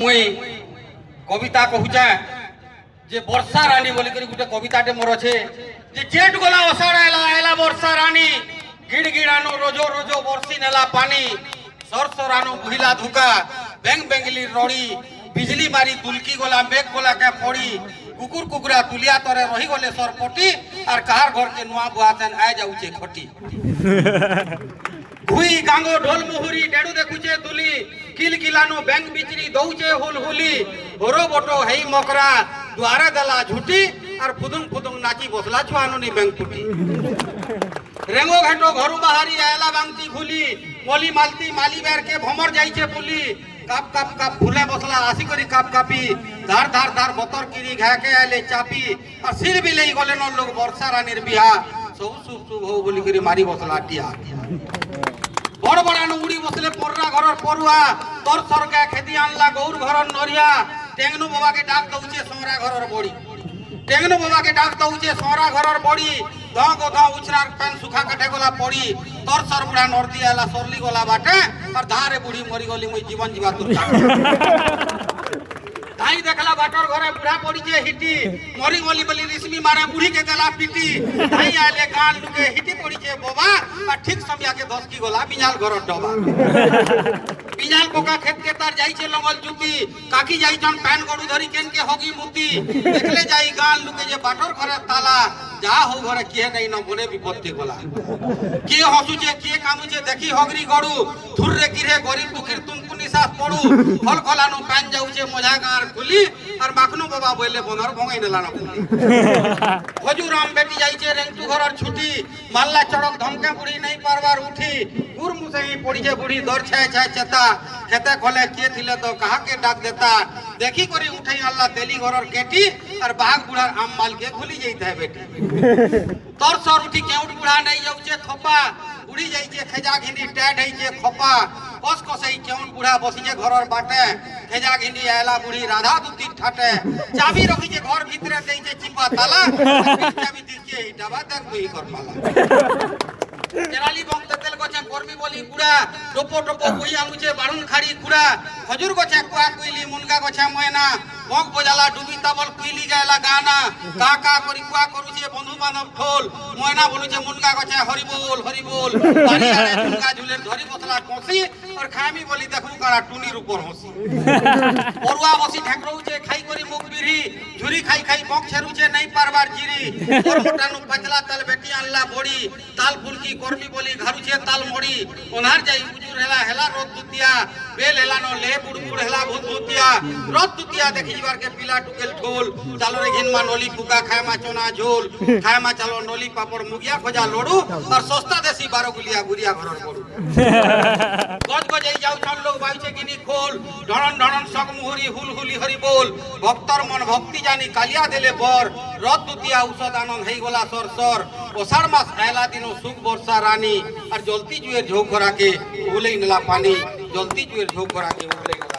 मुई कविता कहूचा जे वर्षा रानी बोली करी गुटे कविताटे मोर छे जे जेठ गला अषाढ़ आला आला वर्षा रानी गिड़ गिड़ानो रोजो रोजो वर्षी नेला पानी सरसरानो बुहिला धुका बेंग बेंगली रोड़ी बिजली मारी तुलकी गला मेघ गला के पड़ी कुकुर कुकुरा तुलिया तरे रही गले सरपटी और कहार घर के नुआ बुआतन आ जाउचे खटी घुई गांगो ढोल मुहुरी डेडू देखुचे दुली किल किलानो बैंक बिचरी दौचे हुल हुली होरो बोटो हेई मकरा द्वारा दला झुटी और फुदुंग फुदुंग नाची बसला छुआनुनी बैंक फुटी रेंगो घाटो घरु बाहरी आयला बांगती खुली मोली मालती माली बेर के भमर जाइछे पुली काप काप काप फुले बसला आसी करी काप कापी धार धार धार बतर किरी घाके आले चापी और सिर भी लेई गले न लोग वर्षा रानीर बिहा सब शुभ शुभ हो बोली करी मारी बसला टिया बड़ बड़ानु उड़ी बसले पर्रा घरर परुआ तोर सरगा खेती आनला गौर घरर नरिया टेंगनु बाबा के डाक दउचे सोरा घरर बड़ी टेंगनु बाबा के डाक दउचे सोरा घरर बड़ी ध गधा उछरार पेन सुखा कटे गला पड़ी तोर सर बुढ़ा नरदी आला सरली गला बाटे और धारे बुढ़ी मरी गली मुई जीवन जीवा तुर धाई देखला बाटर घरे बुढ़ा पड़ी जे हिटी मरी गली बली रिश्मी मारे बुढ़ी के गला पिटी धाई आले गाल लुके हिटी पड़ी जे बाबा और ठीक समय के 10 की गला बिजाल घर डबा बिजाल बोका खेत के तार जाई छे लंगल जुती काकी जाई जन पैन गडू धरी केन के होगी मुती देखले जाई गाल लुके जे बाटर घरे ताला जा हो घरे के नहीं न बोले विपत्ति गला के हसुचे के कामुचे देखी हगरी गडू थुररे गिरे गरीब दुखिर तुमकु निसास पड़ू फल खलानो पैन जाउचे मजा गार खुली और माखनु बाबा बोले बनर भंगाई नेला न खुली हजूराम बेटी जाई छे रेंटू घरर छुटी माल्ला चड़क धमके बुढ़ी नहीं पारबार उठी गुर मुसे पड़ी जे बुढ़ी दर छाय छाय चता खेते खोले के थिले तो कहा के डाक देता देखी करी उठई अल्लाह तेली घरर केटी और बाघ बुढ़ार आम माल के खुली जईत है बेटी तोर सर उठी केउट बुढ़ा नहीं जाउचे थोपा उड़ी जाई छे खेजा घिंडी टैड हई छे खोपा कस कसई केउट बुढ़ा बसी जे घरर बाटे खेजा घिंडी आयला बुढ़ी राधा दुती ठाटे चाबी रखी जे घर भीतरे देई छे चिपा ताला चाबी दिछे हिटाबा तक कोई कर पाला केराली बंग तेल गछे कर्मी बोली गुड़ा टोपो टोपो कोई आनुचे बारुन खाड़ी गुड़ा खजूर गछे कुआ कुइली मुनगा गछे मयना बंग बजाला डुबी ताबल कुइली गायला गाना का करी कुआ करूचे बंधु बांधव ठोल मयना बोलुचे मुनगा गछे हरि बोल पानी आले मुनगा झुले धरी बसला कोसी और खामी बोली देखू करा टुनीर ऊपर हंसी परुआ बसी ढेकरउचे खाई करी मुख बिरी झुरी खाई खाई बंग छेरुचे नहीं पारबार जिरी और मोटानु पतला तल बेटी आनला बड़ी ताल फुलकी कर्मी बोली घरुचे ताल मोड़ी ओनार जाई उजुर हेला हेला रोद दुतिया बेल हेला नो ले बुड़बुड़ हेला भूत भूतिया रोद दुतिया देखि जीवार के पीला टुकेल ठोल चालो रे घिन मा नोली पुका खाय मा चोना झोल खाय मा चालो नोली पापड़ मुगिया खोजा लोडू और सस्ता देसी 12 गुलिया गुरिया घरर पड़ू गज गज जाई जाउ छन लोग बाइचे किनी खोल ढणन ढणन सग मुहुरी हुल हुली हरि बोल भक्तर मन भक्ति जानी कालिया देले बर रद दुतिया औषध आनंद हेई गला सर सर ओसार मास आयला दिनो सुख वर्षा रानी और जलती जुएर झोक करा के उबले नेला पानी जलती जुएर झोक करा के उबले